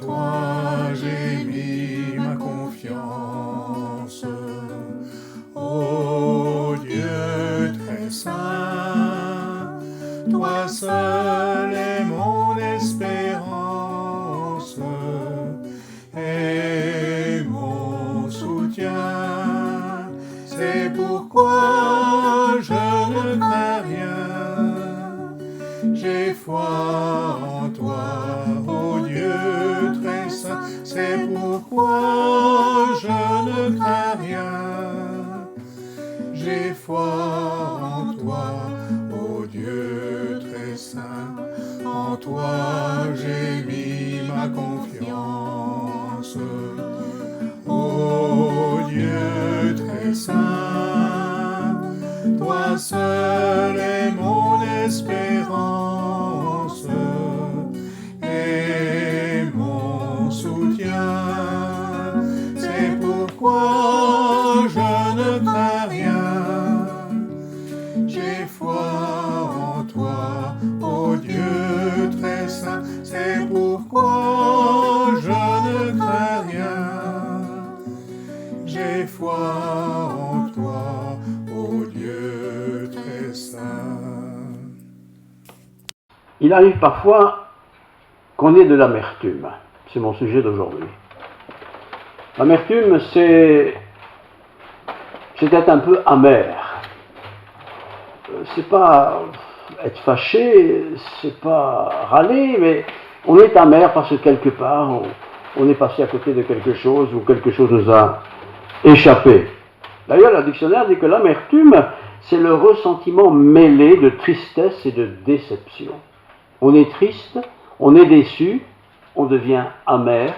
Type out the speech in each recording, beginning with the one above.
toi j'ai mis ma confiance. Ô Dieu très saint, toi seul est mon espérance et mon soutien. C'est pourquoi je ne crains rien. J'ai foi en toi, ô Dieu très saint. C'est pourquoi je ne crains rien. J'ai foi en toi, ô Dieu très saint. En toi j'ai mis ma confiance. Ô Dieu très saint, toi seul est mon espérance et mon soutien. C'est pourquoi je ne crains rien. J'ai foi en toi, ô Dieu très saint. C'est pourquoi je ne crains rien. J'ai foi en toi, ô Dieu très saint. Il arrive parfois qu'on ait de l'amertume. C'est mon sujet d'aujourd'hui. L'amertume, c'est être un peu amer. C'est pas être fâché, c'est pas râler, mais on est amer parce que quelque part, on est passé à côté de quelque chose ou quelque chose nous a échappé. D'ailleurs, le dictionnaire dit que l'amertume, c'est le ressentiment mêlé de tristesse et de déception. On est triste, on est déçu, on devient amer,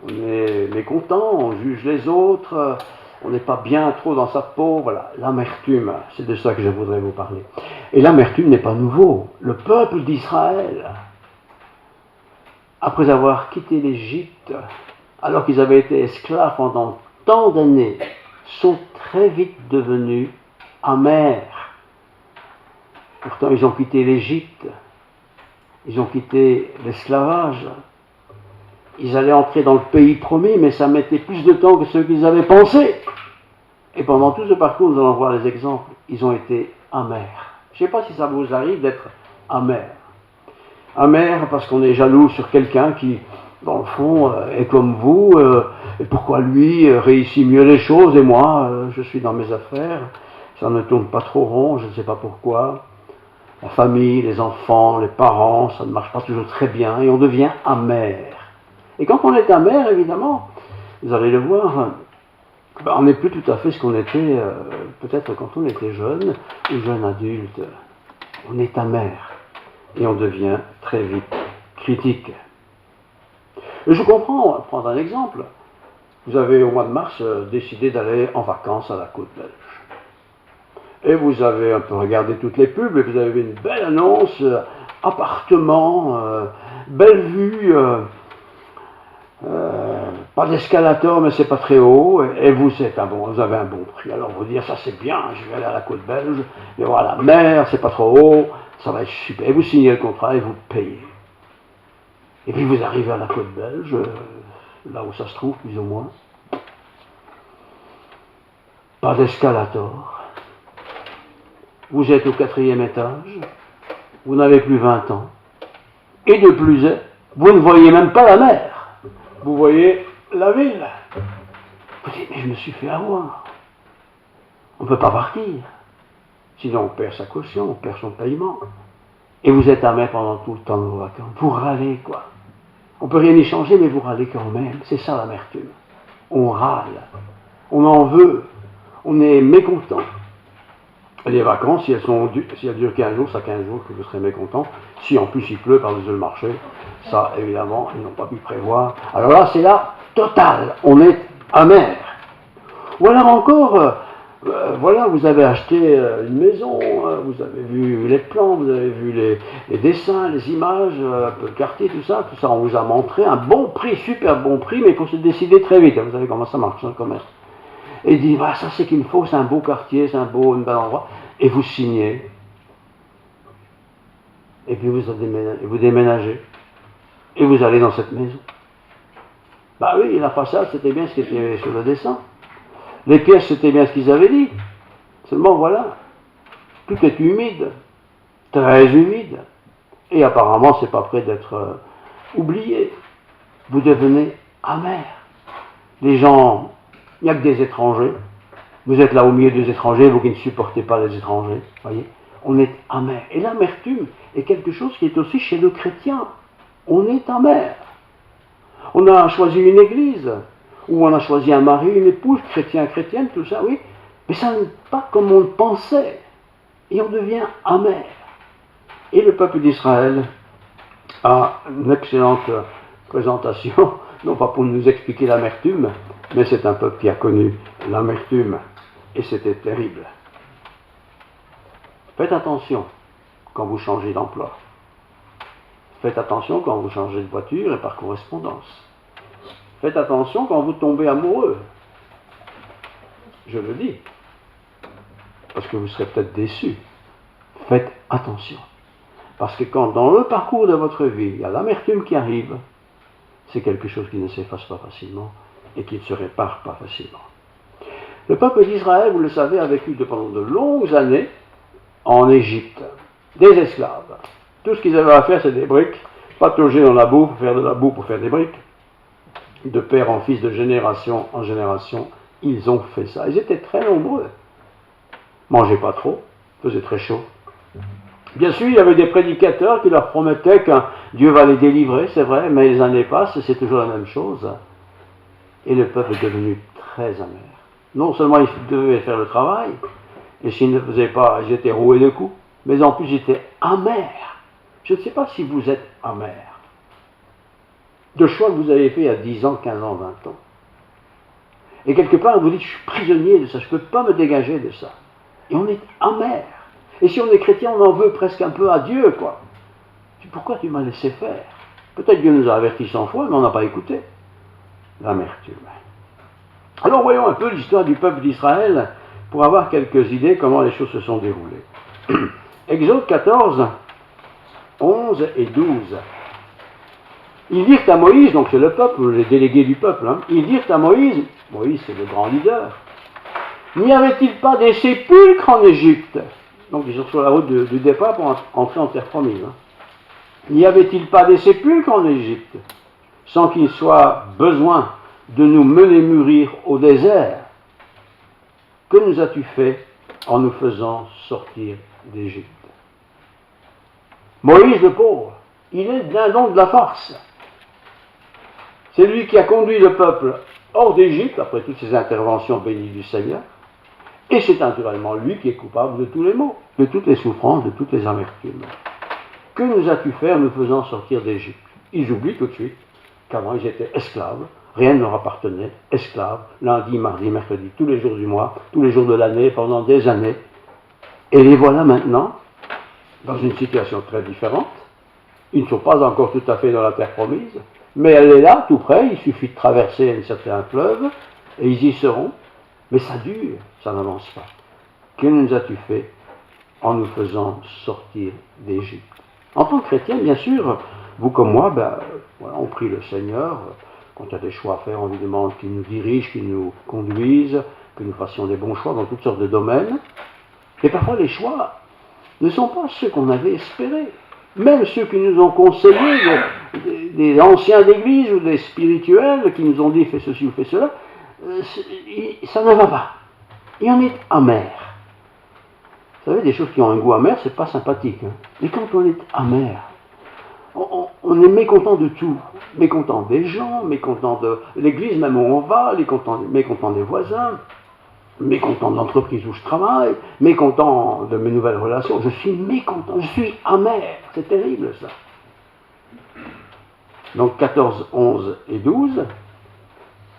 on est mécontent, on juge les autres, on n'est pas bien trop dans sa peau. Voilà, l'amertume, c'est de ça que je voudrais vous parler. Et l'amertume n'est pas nouveau. Le peuple d'Israël, après avoir quitté l'Égypte, alors qu'ils avaient été esclaves pendant tant d'années, sont très vite devenus amers. Pourtant, ils ont quitté l'Égypte, ils ont quitté l'esclavage, ils allaient entrer dans le pays promis, mais ça mettait plus de temps que ce qu'ils avaient pensé. Et pendant tout ce parcours, nous allons voir les exemples, ils ont été amers. Je ne sais pas si ça vous arrive d'être amer. Amer parce qu'on est jaloux sur quelqu'un qui, dans le fond, est comme vous, et pourquoi lui réussit mieux les choses et moi, je suis dans mes affaires, ça ne tourne pas trop rond, je ne sais pas pourquoi. La famille, les enfants, les parents, ça ne marche pas toujours très bien et on devient amer. Et quand on est amer, évidemment, vous allez le voir, on n'est plus tout à fait ce qu'on était peut-être quand on était jeune ou jeune adulte. On est amer et on devient très vite critique. Et je comprends, prendre un exemple. Vous avez au mois de mars décidé d'aller en vacances à la côte belge. Et vous avez un peu regardé toutes les pubs et vous avez vu une belle annonce, appartement, belle vue, pas d'escalator mais c'est pas très haut, et vous, vous avez un bon prix. Alors vous dites, ça c'est bien, je vais aller à la côte belge, mais voilà, la mer, c'est pas trop haut, ça va être super. Et vous signez le contrat et vous payez. Et puis vous arrivez à la côte belge, là où ça se trouve plus ou moins. Pas d'escalator. Vous êtes au 4e étage, vous n'avez plus 20 ans, et de plus est, vous ne voyez même pas la mer, vous voyez la ville. Vous dites, mais je me suis fait avoir. On ne peut pas partir. Sinon on perd sa caution, on perd son paiement. Et vous êtes amer pendant tout le temps de vos vacances. Vous râlez quoi. On ne peut rien y changer, mais vous râlez quand même. C'est ça l'amertume. On râle, on en veut, on est mécontent. Les vacances, si elles durent 15 jours, ça 15 jours que vous serez mécontent. Si en plus il pleut par-dessus le marché, ça évidemment, ils n'ont pas pu prévoir. Alors là, c'est la totale. On est amer. Ou alors encore, voilà, vous avez acheté une maison, vous avez vu les plans, vous avez vu les dessins, les images, un peu le quartier, tout ça, on vous a montré un bon prix, super bon prix, mais il faut se décider très vite. Vous savez comment ça marche, le commerce. Et dit, voilà, ça c'est qu'il me faut, c'est un beau quartier, c'est un bel endroit. Et vous signez. Et puis vous déménagez. Et vous allez dans cette maison. Bah oui, la façade, c'était bien ce qui était sur le dessin. Les pièces, c'était bien ce qu'ils avaient dit. Seulement, voilà, tout est humide, très humide. Et apparemment, c'est pas prêt d'être oublié. Vous devenez amer. Les gens, il n'y a que des étrangers. Vous êtes là au milieu des étrangers, vous qui ne supportez pas les étrangers. Voyez, on est amer. Et l'amertume est quelque chose qui est aussi chez le chrétien. On est amer. On a choisi une église, ou on a choisi un mari, une épouse, chrétien, chrétienne, tout ça, oui. Mais ça n'est pas comme on le pensait. Et on devient amer. Et le peuple d'Israël a une excellente présentation, non pas pour nous expliquer l'amertume, mais c'est un peuple qui a connu l'amertume, et c'était terrible. Faites attention quand vous changez d'emploi. Faites attention quand vous changez de voiture et par correspondance. Faites attention quand vous tombez amoureux. Je le dis, parce que vous serez peut-être déçus. Faites attention. Parce que quand dans le parcours de votre vie, il y a l'amertume qui arrive, c'est quelque chose qui ne s'efface pas facilement et qui ne se répare pas facilement. Le peuple d'Israël, vous le savez, a vécu pendant de longues années en Égypte, des esclaves. Tout ce qu'ils avaient à faire, c'est des briques, patauger dans la boue, faire de la boue pour faire des briques. De père en fils, de génération en génération, ils ont fait ça. Ils étaient très nombreux. Mangez pas trop, faisait très chaud. Bien sûr, il y avait des prédicateurs qui leur promettaient que Dieu va les délivrer, c'est vrai, mais les années passent et c'est toujours la même chose. Et le peuple est devenu très amer. Non seulement ils devaient faire le travail, et s'ils ne le faisaient pas, ils étaient roués de coups, mais en plus ils étaient amers. Je ne sais pas si vous êtes amer de choix que vous avez fait il y a 10 ans, 15 ans, 20 ans. Et quelque part, vous dites, je suis prisonnier de ça, je ne peux pas me dégager de ça. Et on est amer. Et si on est chrétien, on en veut presque un peu à Dieu, quoi. Pourquoi tu m'as laissé faire? Peut-être Dieu nous a avertis 100 fois, mais on n'a pas écouté. L'amertume. Alors voyons un peu l'histoire du peuple d'Israël pour avoir quelques idées comment les choses se sont déroulées. Exode 14, 11 et 12. Ils dirent à Moïse, donc c'est le peuple, les délégués du peuple, ils dirent à Moïse, Moïse c'est le grand leader, n'y avait-il pas des sépulcres en Égypte? Donc ils sont sur la route du départ pour entrer en terre promise. N'y avait-il pas des sépulcres en Égypte, sans qu'il soit besoin de nous mener mûrir au désert? Que nous as-tu fait en nous faisant sortir d'Égypte? Moïse le pauvre, il est d'un don de la farce. C'est lui qui a conduit le peuple hors d'Égypte, après toutes ces interventions bénies du Seigneur, et c'est naturellement lui qui est coupable de tous les maux, de toutes les souffrances, de toutes les amertumes. Que nous as-tu fait en nous faisant sortir d'Égypte? Ils oublient tout de suite qu'avant ils étaient esclaves, rien ne leur appartenait, esclaves, lundi, mardi, mercredi, tous les jours du mois, tous les jours de l'année, pendant des années. Et les voilà maintenant dans une situation très différente. Ils ne sont pas encore tout à fait dans la terre promise, mais elle est là, tout près, il suffit de traverser un certain fleuve, et ils y seront. Mais ça dure, ça n'avance pas. Que nous as-tu fait en nous faisant sortir d'Égypte? En tant que chrétien, bien sûr, vous comme moi, voilà, on prie le Seigneur. Quand il y a des choix à faire, on lui demande qu'il nous dirige, qu'il nous conduise, que nous fassions des bons choix dans toutes sortes de domaines. Et parfois, les choix ne sont pas ceux qu'on avait espérés. Même ceux qui nous ont conseillés, des anciens d'église ou des spirituels qui nous ont dit fais ceci ou fais cela, ça ne va pas. Et on est amer. Vous savez, des choses qui ont un goût amer, c'est pas sympathique. Mais quand on est amer, on est mécontent de tout. Mécontent des gens, mécontent de l'église même où on va, mécontent des voisins, mécontent de l'entreprise où je travaille, mécontent de mes nouvelles relations. Je suis mécontent, je suis amer. C'est terrible ça. Donc 14, 11 et 12,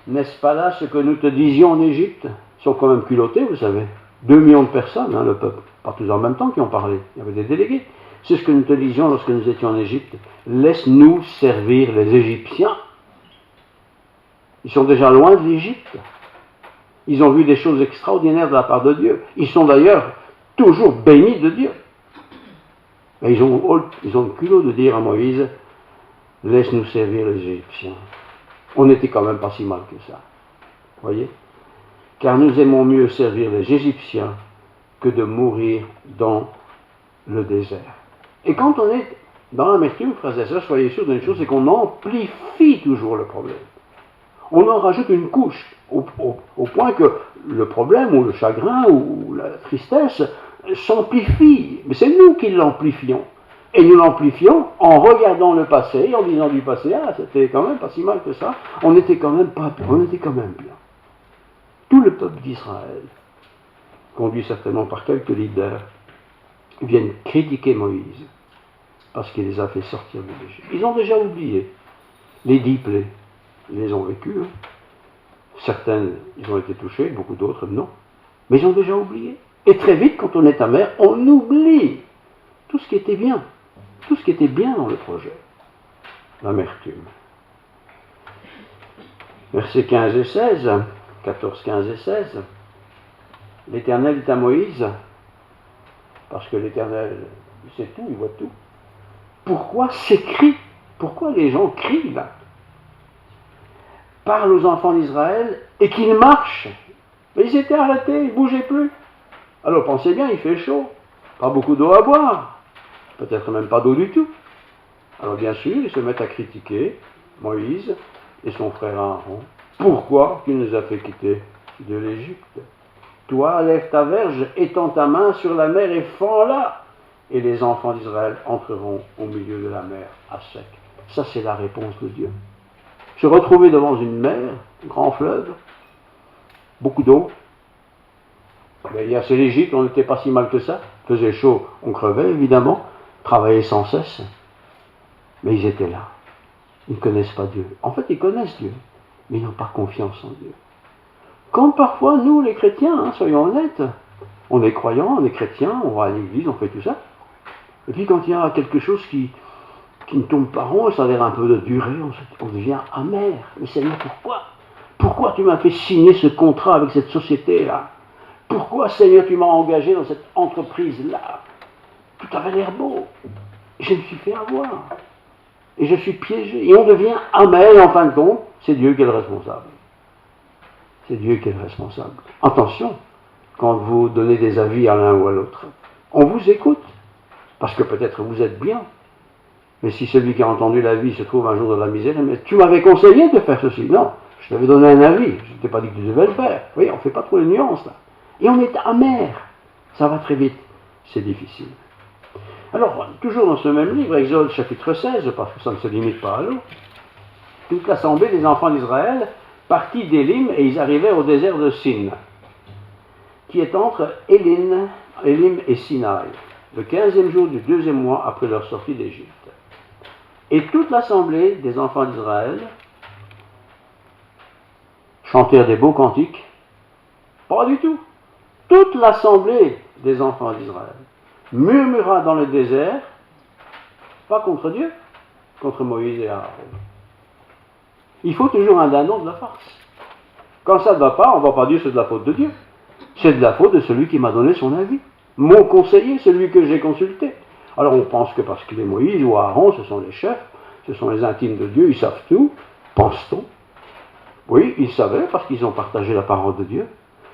n'est-ce pas là ce que nous te disions en Égypte? Ils sont quand même culottés, vous savez. 2 millions de personnes, le peuple, pas tous en même temps qui ont parlé. Il y avait des délégués. C'est ce que nous te disions lorsque nous étions en Égypte. Laisse-nous servir les Égyptiens. Ils sont déjà loin de l'Égypte. Ils ont vu des choses extraordinaires de la part de Dieu. Ils sont d'ailleurs toujours bénis de Dieu. Mais ils ont le culot de dire à Moïse, laisse-nous servir les Égyptiens. on n'était quand même pas si mal que ça. Voyez? Car nous aimons mieux servir les Égyptiens que de mourir dans le désert. Et quand on est dans l'amertume, frères et sœurs, soyez sûrs d'une chose, c'est qu'on amplifie toujours le problème. On en rajoute une couche, au point que le problème, ou le chagrin, ou la tristesse s'amplifie. Mais c'est nous qui l'amplifions. Et nous l'amplifions en regardant le passé, en disant du passé, ah, c'était quand même pas si mal que ça, on était quand même bien. Tout le peuple d'Israël, conduit certainement par quelques leaders, viennent critiquer Moïse parce qu'il les a fait sortir de l'Égypte. Ils ont déjà oublié les 10 plaies. Ils les ont vécues. Hein. Certaines, ils ont été touchés, beaucoup d'autres, non. Mais ils ont déjà oublié. Et très vite, quand on est amer, on oublie tout ce qui était bien. Tout ce qui était bien dans le projet. L'amertume. Versets 15 et 16, 14, 15 et 16. L'Éternel dit à Moïse, parce que l'Éternel, il sait tout, il voit tout. Pourquoi s'écrie? Pourquoi les gens crient là? Parle aux enfants d'Israël et qu'ils marchent. Mais ils étaient arrêtés, ils ne bougeaient plus. Alors pensez bien, il fait chaud. Pas beaucoup d'eau à boire. Peut-être même pas d'eau du tout. Alors bien sûr, ils se mettent à critiquer Moïse et son frère Aaron. Pourquoi tu nous as fait quitter de l'Égypte? Toi, lève ta verge, étends ta main sur la mer et fends-la. Et les enfants d'Israël entreront au milieu de la mer à sec. Ça, c'est la réponse de Dieu. Se retrouver devant une mer, un grand fleuve, beaucoup d'eau. C'est l'Égypte, on n'était pas si mal que ça. Il faisait chaud, on crevait évidemment, travaillait sans cesse. Mais ils étaient là. Ils ne connaissent pas Dieu. En fait, ils connaissent Dieu, mais ils n'ont pas confiance en Dieu. Comme parfois, nous, les chrétiens, soyons honnêtes, on est croyants, on est chrétiens, on va à l'église, on fait tout ça. Et puis quand il y a quelque chose qui ne tombe pas rond, ça a l'air un peu de durer, on devient amer. Mais Seigneur, pourquoi? Pourquoi tu m'as fait signer ce contrat avec cette société-là? Pourquoi, Seigneur, tu m'as engagé dans cette entreprise-là? Tout avait l'air beau. Je me suis fait avoir. Et je suis piégé. Et on devient amer, et en fin de compte, c'est Dieu qui est le responsable. C'est Dieu qui est le responsable. Attention, quand vous donnez des avis à l'un ou à l'autre, on vous écoute, parce que peut-être vous êtes bien. Mais si celui qui a entendu l'avis se trouve un jour dans la misère, mais tu m'avais conseillé de faire ceci. Non, je t'avais donné un avis, je ne t'ai pas dit que tu devais le faire. Oui, on ne fait pas trop les nuances là. Et on est amer. Ça va très vite. C'est difficile. Alors, toujours dans ce même livre, Exode chapitre 16, parce que ça ne se limite pas à l'eau, toute l'assemblée des enfants d'Israël partit d'Élim et ils arrivèrent au désert de Sin, qui est entre Élim et Sinaï, le 15e jour du 2e mois après leur sortie d'Égypte. Et toute l'assemblée des enfants d'Israël chantèrent des beaux cantiques. Pas du tout. Toute l'assemblée des enfants d'Israël murmura dans le désert, pas contre Dieu, contre Moïse et Aaron. Il faut toujours un dindon de la farce. Quand ça ne va pas, on ne va pas dire que c'est de la faute de Dieu. C'est de la faute de celui qui m'a donné son avis. Mon conseiller, celui que j'ai consulté. Alors on pense que parce qu'il est Moïse ou Aaron, ce sont les chefs, ce sont les intimes de Dieu, ils savent tout, pense-t-on. Oui, ils savaient parce qu'ils ont partagé la parole de Dieu.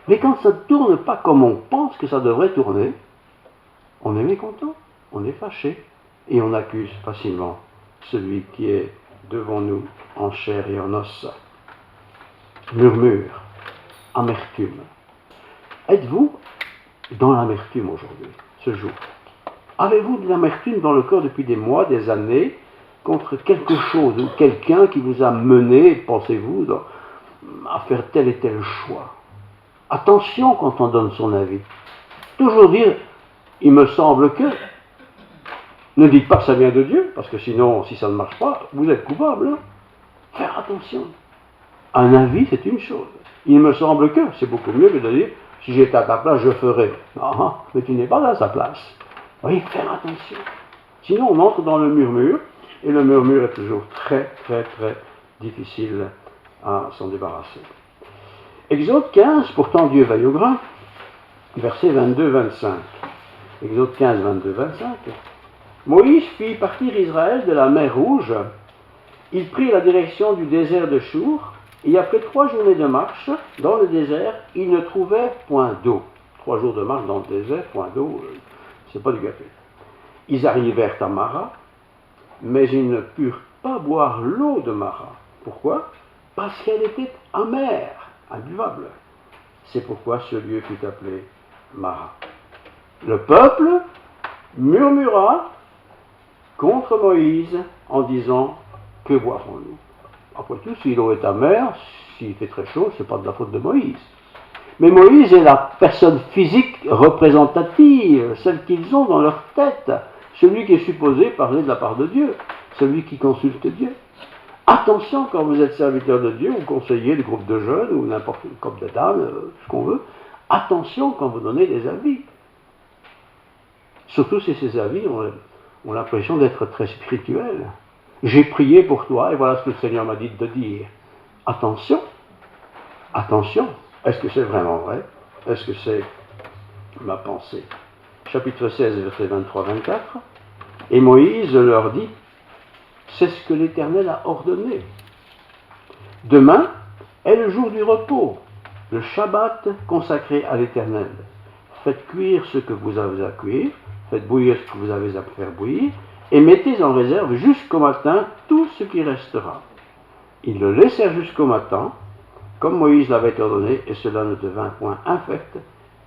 Mais quand ça ne tourne pas comme on pense que ça devrait tourner, on est mécontent, on est fâché, et on accuse facilement celui qui est devant nous en chair et en os. Murmure, amertume. Êtes-vous dans l'amertume aujourd'hui, ce jour? Avez-vous de l'amertume dans le cœur depuis des mois, des années, contre quelque chose ou quelqu'un qui vous a mené, pensez-vous, à faire tel et tel choix? Attention quand on donne son avis. Toujours dire, il me semble que. Ne dites pas que ça vient de Dieu, parce que sinon, si ça ne marche pas, vous êtes coupable. Hein? Faire attention. Un avis, c'est une chose. Il me semble que, c'est beaucoup mieux que de dire, si j'étais à ta place, je ferais. Ah, mais tu n'es pas à sa place. Oui, faire attention. Sinon, on entre dans le murmure, et le murmure est toujours très, très, très difficile à s'en débarrasser. Exode 15, pourtant Dieu veille au grain, versets 22-25. Exode 15, 22-25. Moïse fit partir Israël de la mer Rouge Ils prirent la direction du désert de Chour, et après 3 journées de marche dans le désert, ils ne trouvaient point d'eau. 3 jours de marche dans le désert, point d'eau, c'est pas du café. Ils arrivèrent à Mara, mais ils ne purent pas boire l'eau de Mara. Pourquoi? Parce qu'elle était amère, imbuvable. C'est pourquoi ce lieu fut appelé Mara. Le peuple murmura contre Moïse en disant: que boirons-nous? Après tout, si l'eau est amère, s'il fait très chaud, ce n'est pas de la faute de Moïse. Mais Moïse est la personne physique représentative, celle qu'ils ont dans leur tête, celui qui est supposé parler de la part de Dieu, celui qui consulte Dieu. Attention quand vous êtes serviteur de Dieu, ou conseiller du groupe de jeunes, ou n'importe quel groupe de dames, ce qu'on veut, attention quand vous donnez des avis. Surtout si ces avis ont l'impression d'être très spirituels. J'ai prié pour toi, et voilà ce que le Seigneur m'a dit de dire. Attention, attention, est-ce que c'est vraiment vrai? Est-ce que c'est ma pensée? Chapitre 16, versets 23-24. Et Moïse leur dit: c'est ce que l'Éternel a ordonné. Demain est le jour du repos, le Shabbat consacré à l'Éternel. Faites cuire ce que vous avez à cuire, faites bouillir ce que vous avez à faire bouillir, et mettez en réserve jusqu'au matin tout ce qui restera. Ils le laissèrent jusqu'au matin, comme Moïse l'avait ordonné, et cela ne devint point infect,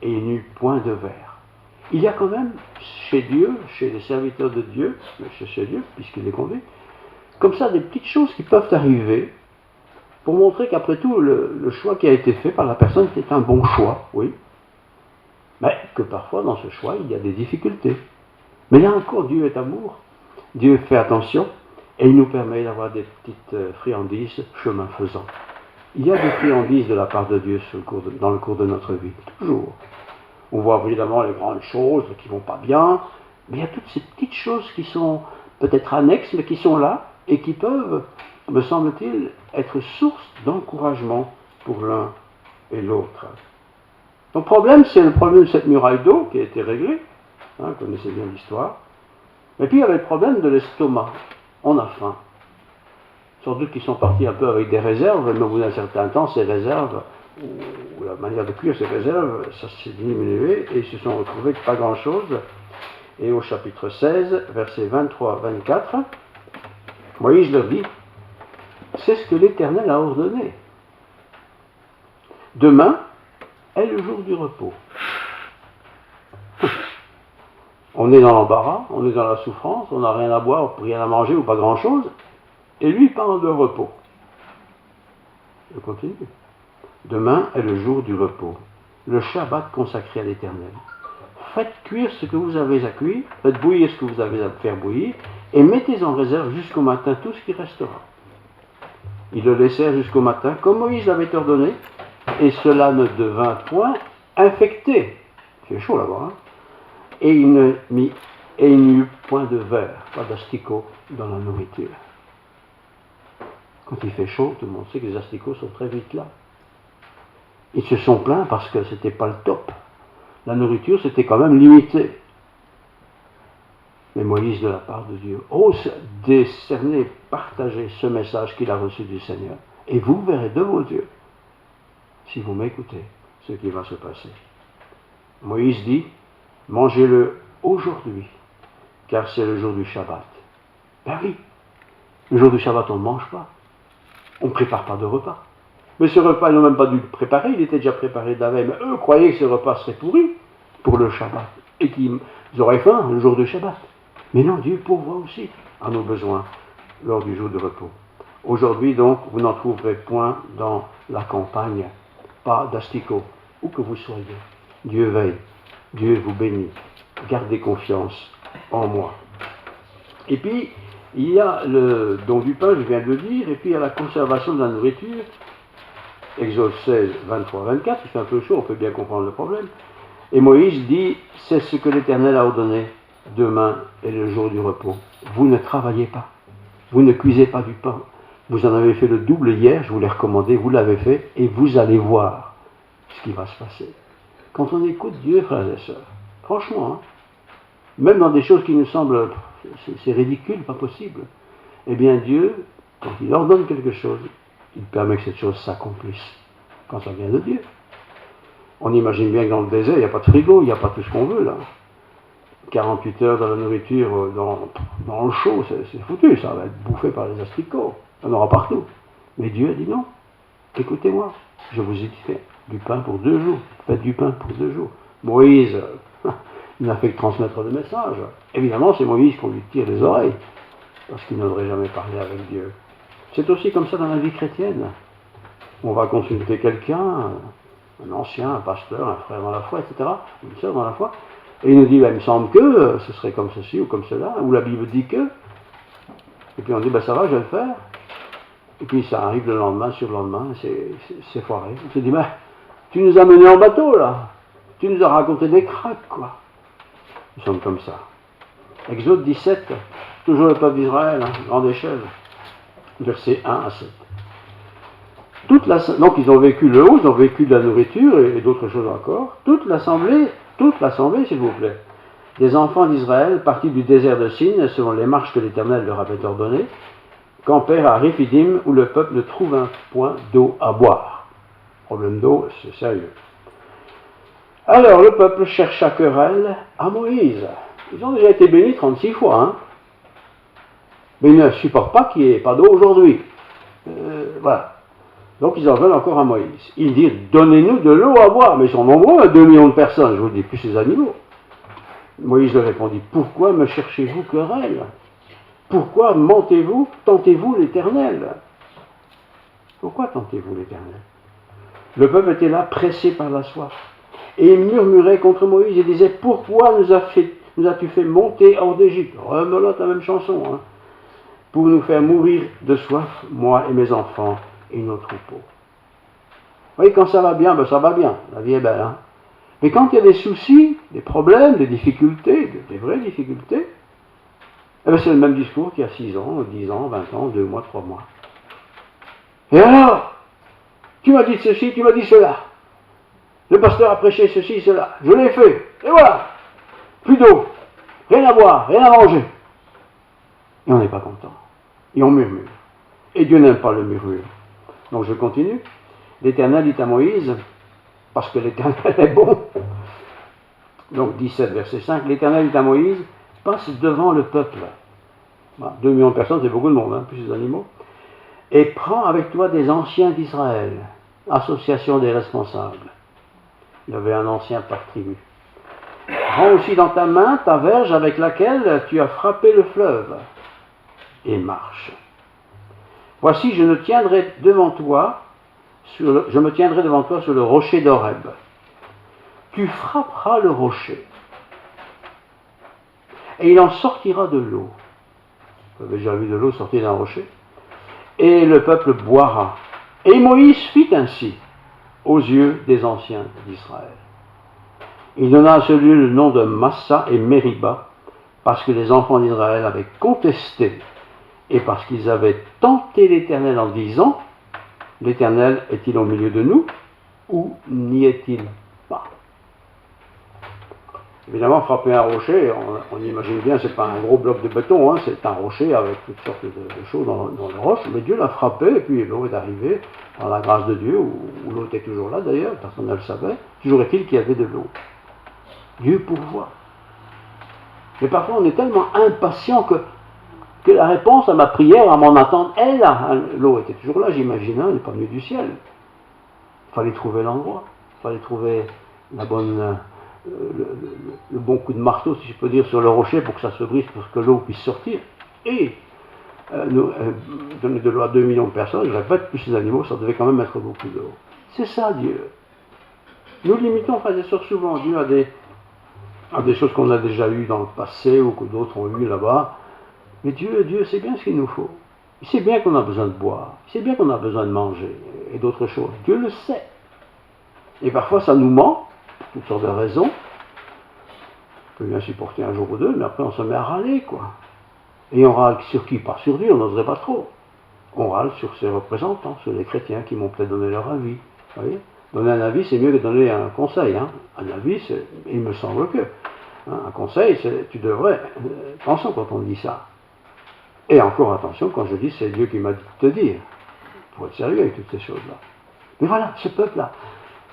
et il n'y eut point de verre. Il y a quand même chez Dieu, chez les serviteurs de Dieu, chez Dieu, puisqu'il les conduit, comme ça des petites choses qui peuvent arriver, pour montrer qu'après tout, le choix qui a été fait par la personne est un bon choix, oui, mais que parfois dans ce choix, il y a des difficultés. Mais là encore, Dieu est amour, Dieu fait attention, et il nous permet d'avoir des petites friandises chemin faisant. Il y a des friandises de la part de Dieu dans le cours de notre vie, toujours. On voit évidemment les grandes choses qui ne vont pas bien, mais il y a toutes ces petites choses qui sont peut-être annexes, mais qui sont là, et qui peuvent, me semble-t-il, être source d'encouragement pour l'un et l'autre. Le problème, c'est le problème de cette muraille d'eau qui a été réglée, vous connaissez bien l'histoire. Et puis il y avait le problème de l'estomac. On a faim. Sans doute qu'ils sont partis un peu avec des réserves, mais au bout d'un certain temps, ces réserves, ou la manière de cuire ces réserves, ça s'est diminué, et ils se sont retrouvés avec pas grand-chose. Et au chapitre 16, versets 23-24, Moïse leur dit: c'est ce que l'Éternel a ordonné. Demain est le jour du repos. On est dans l'embarras, on est dans la souffrance, on n'a rien à boire, rien à manger ou pas grand-chose, et lui parle de repos. Je continue. Demain est le jour du repos, le Shabbat consacré à l'Éternel. Faites cuire ce que vous avez à cuire, faites bouillir ce que vous avez à faire bouillir, et mettez en réserve jusqu'au matin tout ce qui restera. Ils le laissèrent jusqu'au matin, comme Moïse l'avait ordonné, et cela ne devint point infecté. C'est chaud là-bas, hein? Et il n'y eut point de verre, pas d'asticots dans la nourriture. Quand il fait chaud, tout le monde sait que les asticots sont très vite là. Ils se sont plaints parce que ce n'était pas le top. La nourriture, c'était quand même limité. Mais Moïse, de la part de Dieu, ose décerner, partager ce message qu'il a reçu du Seigneur. Et vous verrez de vos yeux, si vous m'écoutez, ce qui va se passer. Moïse dit: mangez-le aujourd'hui, car c'est le jour du Shabbat. Ben oui, le jour du Shabbat, on ne mange pas. On ne prépare pas de repas. Mais ce repas, ils n'ont même pas dû le préparer, il était déjà préparé de la veille. Mais eux croyaient que ce repas serait pourri pour le Shabbat, et qu'ils auraient faim le jour du Shabbat. Mais non, Dieu pourvoit aussi à nos besoins lors du jour de repos. Aujourd'hui, donc, vous n'en trouverez point dans la campagne, pas d'asticots, où que vous soyez. Dieu veille, Dieu vous bénit. Gardez confiance en moi. Et puis, il y a le don du pain, je viens de le dire, et puis il y a la conservation de la nourriture. Exode 16, 23-24, il fait un peu chaud, on peut bien comprendre le problème. Et Moïse dit: c'est ce que l'Éternel a ordonné. Demain est le jour du repos. Vous ne travaillez pas. Vous ne cuisez pas du pain. Vous en avez fait le double hier, je vous l'ai recommandé, vous l'avez fait, et vous allez voir ce qui va se passer. Quand on écoute Dieu, frères et sœurs, franchement, même dans des choses qui nous semblent, c'est ridicule, pas possible, eh bien Dieu quand il ordonne quelque chose, il permet que cette chose s'accomplisse, quand ça vient de Dieu. On imagine bien que dans le désert, il n'y a pas de frigo, il n'y a pas tout ce qu'on veut là. 48 heures dans la nourriture, dans le chaud, c'est foutu, ça va être bouffé par les asticots. Il y en aura partout. Mais Dieu a dit non, écoutez-moi, je vous ai dit du pain pour 2 jours, faites du pain pour 2 jours. Moïse, il n'a fait que transmettre le message. Évidemment, c'est Moïse qu'on lui tire les oreilles, parce qu'il n'aurait jamais parlé avec Dieu. C'est aussi comme ça dans la vie chrétienne. On va consulter quelqu'un, un ancien, un pasteur, un frère dans la foi, etc., une sœur dans la foi, et il nous dit, il me semble que ce serait comme ceci ou comme cela, ou la Bible dit que, et puis on dit, ça va, je vais le faire, et puis ça arrive le lendemain, sur le lendemain, c'est foiré. On se dit, mais tu nous as menés en bateau là, tu nous as raconté des cracks, quoi. Nous sommes comme ça. Exode 17, toujours le peuple d'Israël, grande échelle, versets 1 à 7. Donc ils ont vécu le haut, ils ont vécu de la nourriture et d'autres choses encore. Toute l'assemblée, s'il vous plaît, des enfants d'Israël partis du désert de Sin, selon les marches que l'Éternel leur avait ordonnées, campèrent à Réphidim, où le peuple ne trouve un point d'eau à boire. Problème d'eau, c'est sérieux. Alors le peuple chercha querelle à Moïse. Ils ont déjà été bénis 36 fois, hein. Mais ils ne supportent pas qu'il n'y ait pas d'eau aujourd'hui. Voilà. Donc ils en veulent encore à Moïse. Ils disent, donnez-nous de l'eau à boire. Mais ils sont nombreux, 2 millions de personnes, je vous dis, plus ces animaux. Moïse leur répondit, pourquoi me cherchez-vous querelle? Pourquoi tentez-vous l'Éternel? Pourquoi tentez-vous l'Éternel? Le peuple était là, pressé par la soif. Et il murmurait contre Moïse et disait, pourquoi nous as-tu fait monter hors d'Égypte? Remelote la même chanson, hein. Pour nous faire mourir de soif, moi et mes enfants et nos troupeaux. Vous voyez, quand ça va bien, ça va bien, la vie est belle, hein. Mais quand il y a des soucis, des problèmes, des difficultés, des vraies difficultés, c'est le même discours qu'il y a 6 ans, 10 ans, 20 ans, 2 mois, 3 mois. Et alors, tu m'as dit ceci, tu m'as dit cela. Le pasteur a prêché ceci, cela. Je l'ai fait. Et voilà. Plus d'eau. Rien à boire, rien à manger. Et on n'est pas content. Et on murmure. Et Dieu n'aime pas le murmure. Donc je continue. L'Éternel dit à Moïse, parce que l'Éternel est bon. Donc 17, verset 5. L'Éternel dit à Moïse, passe devant le peuple. 2 millions de personnes, c'est beaucoup de monde, hein, plus les animaux. Et prends avec toi des anciens d'Israël, association des responsables. Il y avait un ancien par tribu. Prends aussi dans ta main ta verge avec laquelle tu as frappé le fleuve, et marche. Voici, je me tiendrai devant toi sur le rocher d'Horeb. Tu frapperas le rocher, et il en sortira de l'eau. Vous avez déjà vu de l'eau sortir d'un rocher? Et le peuple boira. Et Moïse fit ainsi aux yeux des anciens d'Israël. Il donna à ce lieu le nom de Massa et Mériba, parce que les enfants d'Israël avaient contesté, et parce qu'ils avaient tenté l'Éternel en disant, l'Éternel est-il au milieu de nous, ou n'y est-il pas? Évidemment, frapper un rocher, on imagine bien, c'est pas un gros bloc de béton, hein, c'est un rocher avec toutes sortes de choses dans le roche, mais Dieu l'a frappé, et puis l'eau est arrivée, par la grâce de Dieu, où l'eau était toujours là d'ailleurs, personne ne le savait, toujours est-il qu'il y avait de l'eau. Dieu pourvoit. Mais parfois on est tellement impatient que la réponse à ma prière, à mon attente, est là. L'eau était toujours là, j'imagine, elle n'est pas venue du ciel. Il fallait trouver l'endroit, il fallait trouver la bonne... le bon coup de marteau, si je peux dire, sur le rocher pour que ça se brise, pour que l'eau puisse sortir. Et donner de l'eau à 2 millions de personnes, je répète, plus les animaux, ça devait quand même être beaucoup d'eau. C'est ça, Dieu. Nous limitons, frères et sœurs, souvent Dieu à des choses qu'on a déjà eues dans le passé ou que d'autres ont eues là-bas. Mais Dieu sait bien ce qu'il nous faut. Il sait bien qu'on a besoin de boire. Il sait bien qu'on a besoin de manger et d'autres choses. Dieu le sait. Et parfois, ça nous ment, pour toutes sortes de raisons. On peut bien supporter un jour ou deux, mais après, on se met à râler, quoi. Et on râle sur qui? Pas sur Dieu, on n'oserait pas trop. On râle sur ses représentants, sur les chrétiens qui m'ont peut-être donné leur avis. Vous voyez? Donner un avis, c'est mieux que donner un conseil. Hein. Un avis, il me semble que. Un conseil, tu devrais. Pensons quand on dit ça. Et encore attention, quand je dis c'est Dieu qui m'a dit de te dire, il faut être sérieux avec toutes ces choses-là. Mais voilà, ce peuple-là,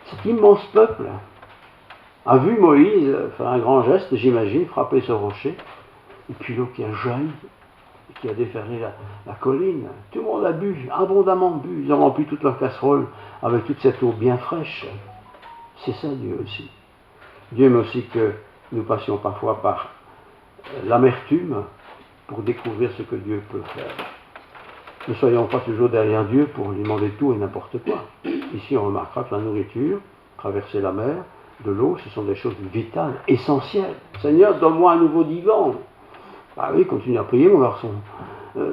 cet immense peuple, a vu Moïse faire un grand geste, j'imagine, frapper ce rocher, et puis l'eau qui a jailli, qui a déferlé la colline. Tout le monde a bu, abondamment bu. Ils ont rempli toute leur casserole avec toute cette eau bien fraîche. C'est ça Dieu aussi. Dieu aime aussi que nous passions parfois par l'amertume pour découvrir ce que Dieu peut faire. Ne soyons pas toujours derrière Dieu pour lui demander tout et n'importe quoi. Ici, on remarquera que la nourriture, traverser la mer, de l'eau, ce sont des choses vitales, essentielles. Seigneur, donne-moi un nouveau divan. Ah oui, continue à prier, mon garçon.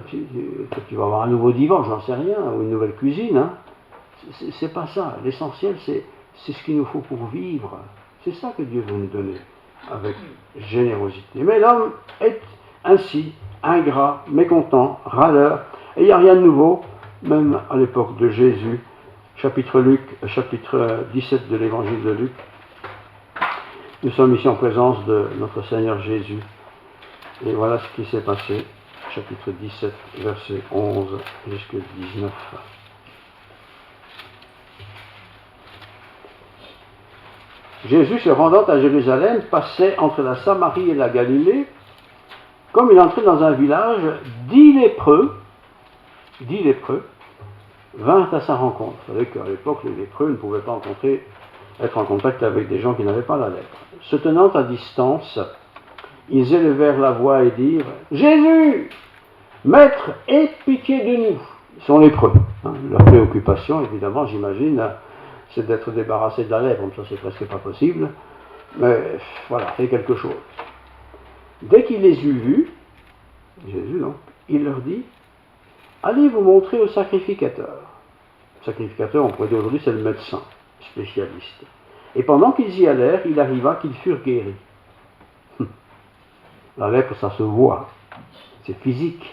Tu vas avoir un nouveau divan, j'en sais rien, ou une nouvelle cuisine. Hein. C'est pas ça. L'essentiel, c'est ce qu'il nous faut pour vivre. C'est ça que Dieu veut nous donner, avec générosité. Mais l'homme est ainsi, ingrat, mécontent, râleur, et il n'y a rien de nouveau, même à l'époque de Jésus, chapitre 17 de l'évangile de Luc. Nous sommes ici en présence de notre Seigneur Jésus. Et voilà ce qui s'est passé, chapitre 17, verset 11 jusqu'à 19. Jésus, se rendant à Jérusalem, passait entre la Samarie et la Galilée. Comme il entrait dans un village, 10 lépreux vinrent à sa rencontre. Vous savez qu'à l'époque, les lépreux ne pouvaient pas être en contact avec des gens qui n'avaient pas la lèpre. Se tenant à distance, ils élevèrent la voix et dirent « Jésus, Maître, aie pitié de nous !» Ils sont lépreux. Leur préoccupation, évidemment, j'imagine, c'est d'être débarrassés de la lèpre. Comme ça, c'est presque pas possible. Mais voilà, fais quelque chose. Dès qu'il les eut vus, Jésus donc, il leur dit « Allez vous montrer au sacrificateur. » Le sacrificateur, on pourrait dire aujourd'hui, c'est le médecin spécialiste. Et pendant qu'ils y allèrent, il arriva qu'ils furent guéris. La lèpre, ça se voit. C'est physique.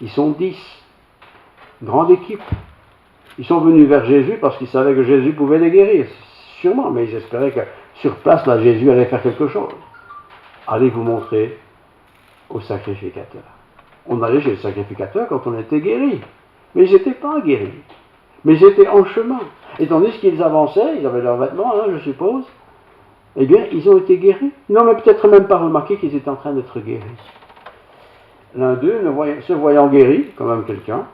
Ils sont 10. Grande équipe. Ils sont venus vers Jésus parce qu'ils savaient que Jésus pouvait les guérir. Sûrement, mais ils espéraient que sur place, là, Jésus allait faire quelque chose. Allez vous montrer au sacrificateur. On allait chez le sacrificateur quand on était guéri. Mais ils n'étaient pas guéris. Mais ils étaient en chemin. Et tandis qu'ils avançaient, ils avaient leurs vêtements, je suppose, eh bien, ils ont été guéris. Ils n'ont peut-être même pas remarqué qu'ils étaient en train d'être guéris. L'un d'eux, se voyant guéri, quand même quelqu'un,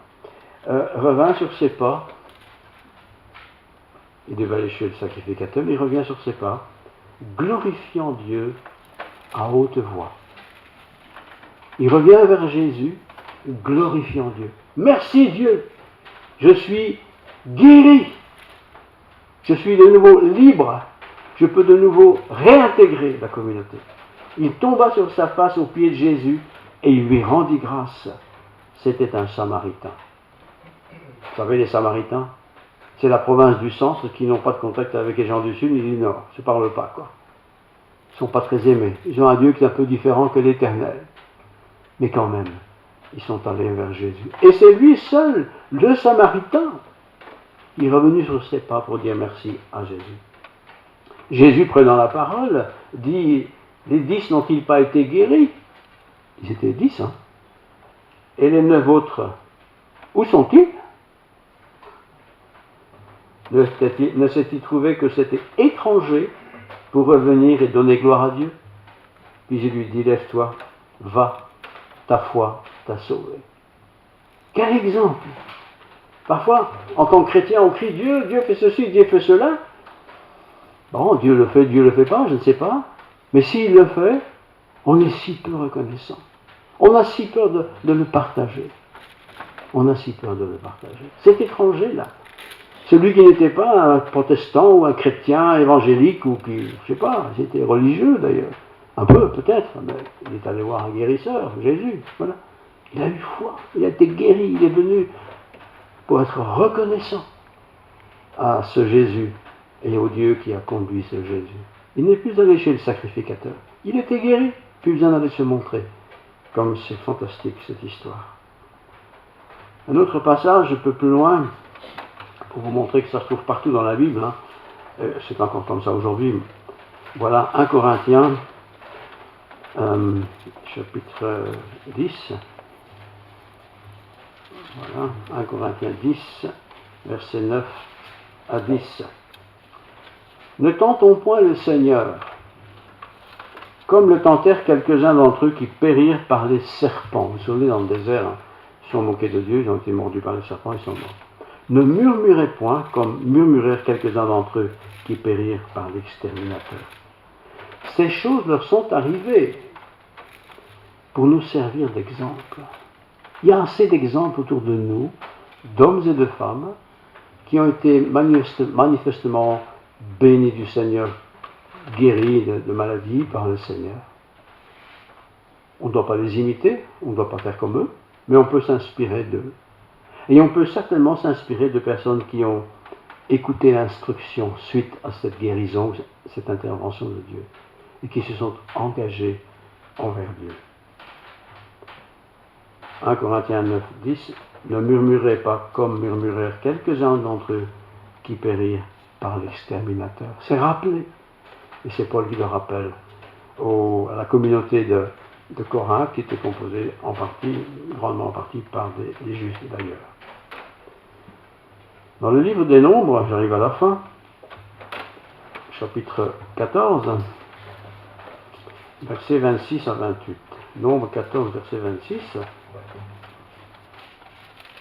revint sur ses pas. Il devait aller chez le sacrificateur, mais il revient sur ses pas, glorifiant Dieu à haute voix. Il revient vers Jésus, glorifiant Dieu. Merci Dieu, je suis guéri. Je suis de nouveau libre. Je peux de nouveau réintégrer la communauté. Il tomba sur sa face aux pieds de Jésus et il lui rendit grâce. C'était un Samaritain. Vous savez, les Samaritains, c'est la province du centre qui n'ont pas de contact avec les gens du sud ni du nord. Ils ne se parlent pas, quoi. Ils ne sont pas très aimés. Ils ont un Dieu qui est un peu différent que l'Éternel. Mais quand même, ils sont allés vers Jésus. Et c'est lui seul, le Samaritain. Il est revenu sur ses pas pour dire merci à Jésus. Jésus, prenant la parole, dit « Les 10 n'ont-ils pas été guéris ?» Ils étaient 10, hein. Et les 9 autres, où sont-ils? Ne s'est-il trouvé que c'était étranger pour revenir et donner gloire à Dieu? Puis il lui dit « Lève-toi, va, ta foi t'a sauvé. » Quel exemple! Parfois, en tant que chrétien, on crie Dieu, Dieu fait ceci, Dieu fait cela. Bon, Dieu le fait pas, je ne sais pas. Mais s'il le fait, on est si peu reconnaissant. On a si peur de le partager. On a si peur de le partager. Cet étranger-là, celui qui n'était pas un protestant ou un chrétien évangélique ou qui, je ne sais pas, c'était religieux d'ailleurs. Un peu peut-être, mais il est allé voir un guérisseur, Jésus. Voilà. Il a eu foi, il a été guéri, il est venu pour être reconnaissant à ce Jésus et au Dieu qui a conduit ce Jésus. Il n'est plus allé chez le sacrificateur. Il était guéri, plus besoin d'aller se montrer. Comme c'est fantastique cette histoire. Un autre passage un peu plus loin, pour vous montrer que ça se trouve partout dans la Bible, hein. C'est encore comme ça aujourd'hui. Voilà 1 Corinthiens, chapitre 10, Voilà, 1 Corinthiens 10, versets 9 à 10. Ne tentons point le Seigneur, comme le tentèrent quelques-uns d'entre eux qui périrent par les serpents. Vous vous souvenez, dans le désert, hein, ils sont moqués de Dieu, ils ont été mordus par les serpents, ils sont morts. Ne murmurez point, comme murmurèrent quelques-uns d'entre eux qui périrent par l'exterminateur. Ces choses leur sont arrivées pour nous servir d'exemple. Il y a assez d'exemples autour de nous, d'hommes et de femmes, qui ont été manifestement bénis du Seigneur, guéris de maladies par le Seigneur. On ne doit pas les imiter, on ne doit pas faire comme eux, mais on peut s'inspirer d'eux. Et on peut certainement s'inspirer de personnes qui ont écouté l'instruction suite à cette guérison, cette intervention de Dieu, et qui se sont engagés envers Dieu. 1 Corinthiens 9, 10, ne murmurez pas comme murmurèrent quelques-uns d'entre eux qui périrent par l'exterminateur. C'est rappelé, et c'est Paul qui le rappelle à la communauté de Corinthe, qui était composée en partie, grandement en partie, par des Juifs d'ailleurs. Dans le livre des Nombres, j'arrive à la fin, chapitre 14, versets 26 à 28. Nombre 14, verset 26.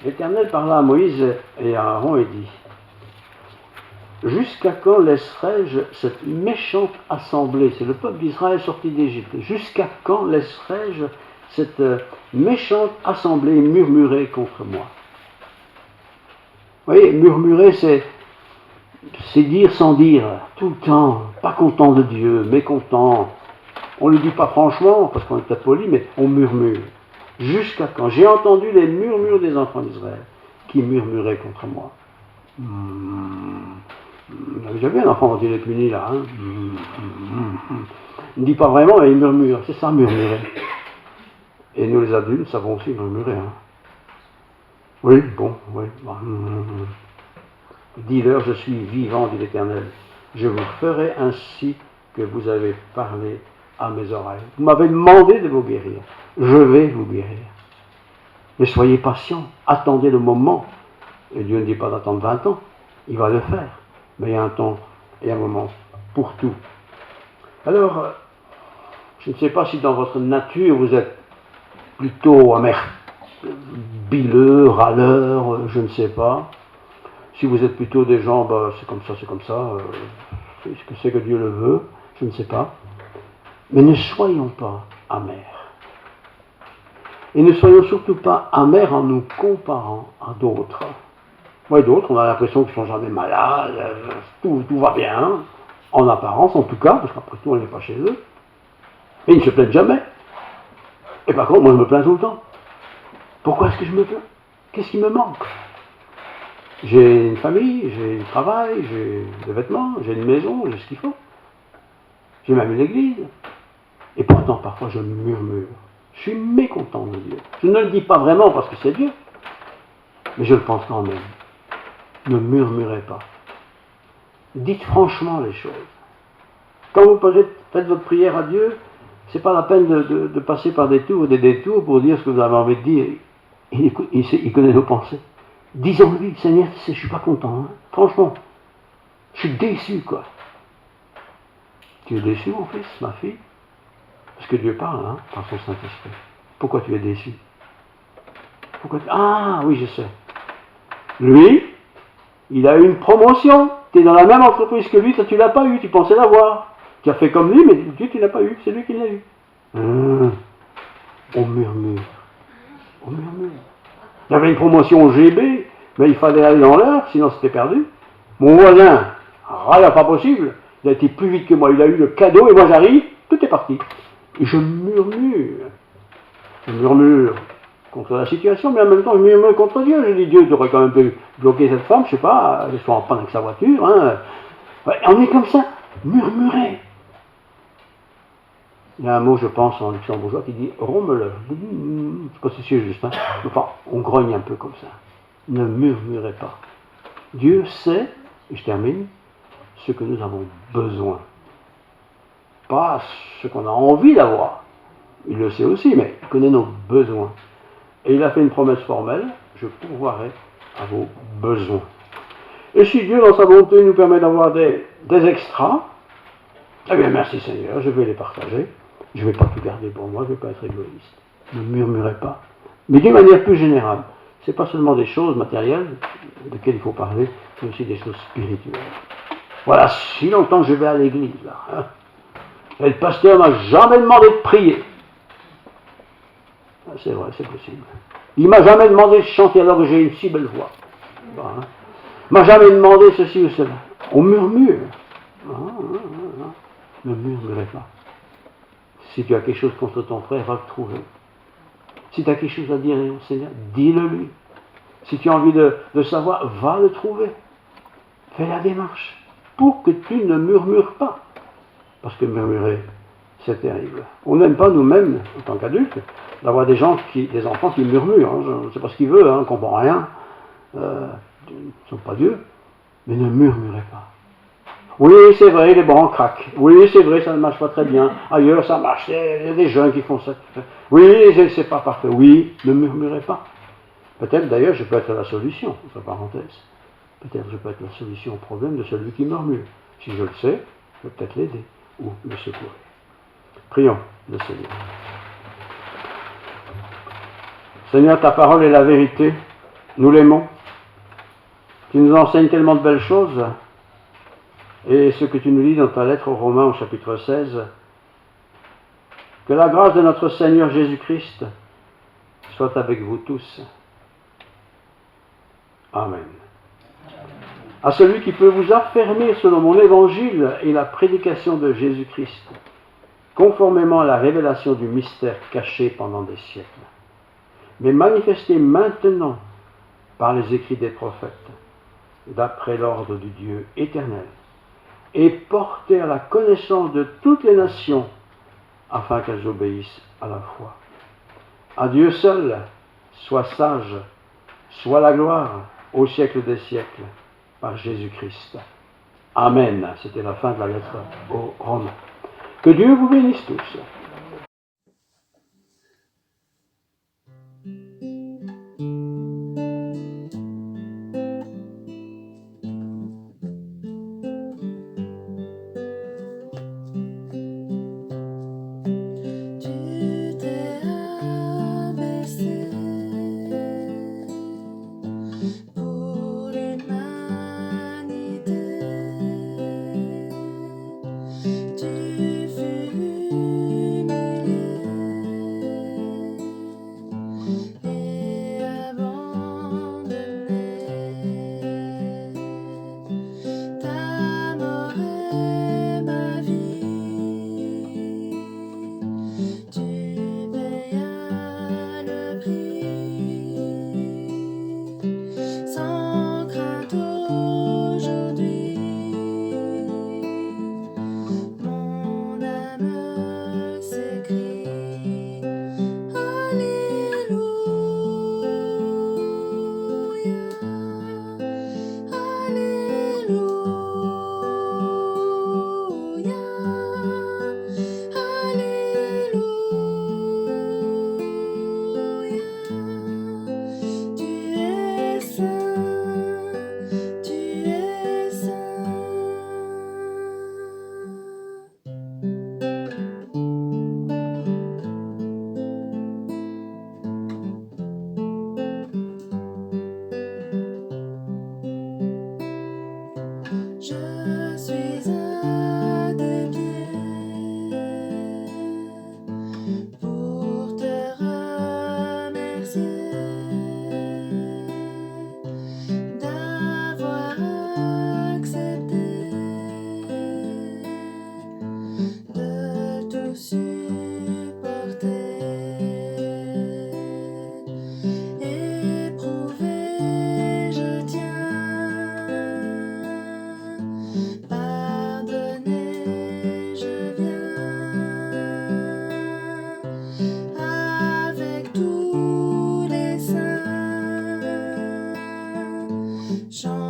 L'Éternel parla à Moïse et à Aaron et dit: jusqu'à quand laisserai-je cette méchante assemblée, c'est le peuple d'Israël sorti d'Égypte, jusqu'à quand laisserai-je cette méchante assemblée murmurer contre moi? Vous voyez, murmurer, c'est dire sans dire, tout le temps, pas content de Dieu, mécontent. On ne le dit pas franchement, parce qu'on est peut-être poli, mais on murmure. Jusqu'à quand? J'ai entendu les murmures des enfants d'Israël qui murmuraient contre moi. Vous avez déjà vu un enfant quand il est puni là, hein? Il ne dit pas vraiment, mais il murmure. C'est ça, murmurer. Et nous les adultes savons aussi murmurer. Hein? Oui, bon, oui. Dis-leur, je suis vivant, dit l'Éternel. Je vous ferai ainsi que vous avez parlé à mes oreilles. Vous m'avez demandé de vous guérir. Je vais vous guérir. Mais soyez patients, attendez le moment. Et Dieu ne dit pas d'attendre 20 ans, il va le faire. Mais il y a un temps et un moment pour tout. Alors, je ne sais pas si dans votre nature vous êtes plutôt amer, bileux, râleur, je ne sais pas. Si vous êtes plutôt des gens, c'est comme ça, est-ce que c'est que Dieu le veut? Je ne sais pas. Mais ne soyons pas amers. Et ne soyons surtout pas amers en nous comparant à d'autres. Moi et d'autres, on a l'impression qu'ils ne sont jamais malades, tout va bien, en apparence en tout cas, parce qu'après tout on n'est pas chez eux. Et ils ne se plaignent jamais. Et par contre, moi je me plains tout le temps. Pourquoi est-ce que je me plains? Qu'est-ce qui me manque? J'ai une famille, j'ai un travail, j'ai des vêtements, j'ai une maison, j'ai ce qu'il faut. J'ai même une église. Et pourtant, parfois, je murmure. Je suis mécontent de Dieu. Je ne le dis pas vraiment parce que c'est Dieu, mais je le pense quand même. Ne murmurez pas. Dites franchement les choses. Quand vous faites votre prière à Dieu, c'est pas la peine de passer par des tours et des détours pour dire ce que vous avez envie de dire. Il connaît nos pensées. Disons-lui, Seigneur, tu sais, je suis pas content. Hein. Franchement, je suis déçu, quoi. Tu es déçu, mon fils, ma fille? Parce que Dieu parle, hein, par son Saint-Esprit. Pourquoi tu es déçu? Ah, oui, je sais. Lui, il a eu une promotion. Tu es dans la même entreprise que lui, toi tu l'as pas eu, tu pensais l'avoir. Tu as fait comme lui, mais Dieu tu l'as pas eu, c'est lui qui l'a eu. On murmure. On murmure. Il y avait une promotion au GB, mais il fallait aller dans l'heure, sinon c'était perdu. Mon voisin, pas possible, il a été plus vite que moi, il a eu le cadeau, et moi j'arrive, tout est parti. Et je murmure. Je murmure contre la situation, mais en même temps je murmure contre Dieu. Je dis, Dieu devrait quand même pu bloquer cette femme, je sais pas, elle soit en panne avec sa voiture. Hein. Ouais, on est comme ça, murmurer. Il y a un mot, je pense, en luxembourgeois qui dit rommeleur. Je ne sais pas si c'est juste, hein. Enfin, on grogne un peu comme ça. Ne murmurez pas. Dieu sait, et je termine, ce que nous avons besoin. Pas ce qu'on a envie d'avoir. Il le sait aussi, mais il connaît nos besoins. Et il a fait une promesse formelle, je pourvoirai à vos besoins. Et si Dieu, dans sa bonté, nous permet d'avoir des extras, eh bien merci Seigneur, je vais les partager. Je ne vais pas tout garder pour moi, je ne vais pas être égoïste. Ne murmurez pas. Mais d'une manière plus générale, ce n'est pas seulement des choses matérielles desquelles il faut parler, mais aussi des choses spirituelles. Voilà si longtemps que je vais à l'église, là. Hein. Et le pasteur ne m'a jamais demandé de prier. C'est vrai, c'est possible. Il ne m'a jamais demandé de chanter alors que j'ai une si belle voix. Hein. Il ne m'a jamais demandé ceci ou cela. On murmure. Ne murmurez pas. Si tu as quelque chose contre ton frère, va le trouver. Si tu as quelque chose à dire au Seigneur, dis-le lui. Si tu as envie de savoir, va le trouver. Fais la démarche pour que tu ne murmures pas. Parce que murmurer, c'est terrible. On n'aime pas nous-mêmes, en tant qu'adultes, d'avoir des enfants qui murmurent. Hein. Je ne sais pas ce qu'ils veulent, on ne comprend rien. Ils ne sont pas Dieu. Mais ne murmurez pas. Oui, c'est vrai, les bancs craquent. Oui, c'est vrai, ça ne marche pas très bien. Ailleurs, ça marche. Il y a des jeunes qui font ça. Oui, c'est pas parfait. Oui, ne murmurez pas. Peut-être, d'ailleurs, je peux être la solution, entre parenthèses. Peut-être je peux être la solution au problème de celui qui murmure. Si je le sais, je peux peut-être l'aider ou le secourir. Prions le Seigneur. Seigneur, ta parole est la vérité. Nous l'aimons. Tu nous enseignes tellement de belles choses. Et ce que tu nous dis dans ta lettre aux Romains au chapitre 16, que la grâce de notre Seigneur Jésus-Christ soit avec vous tous. Amen. À celui qui peut vous affermir selon mon évangile et la prédication de Jésus-Christ, conformément à la révélation du mystère caché pendant des siècles, mais manifesté maintenant par les écrits des prophètes, d'après l'ordre du Dieu éternel, et porté à la connaissance de toutes les nations, afin qu'elles obéissent à la foi. À Dieu seul, soit sage, soit la gloire au siècle des siècles, par Jésus-Christ. Amen. C'était la fin de la lettre aux Romains. Que Dieu vous bénisse tous. Chant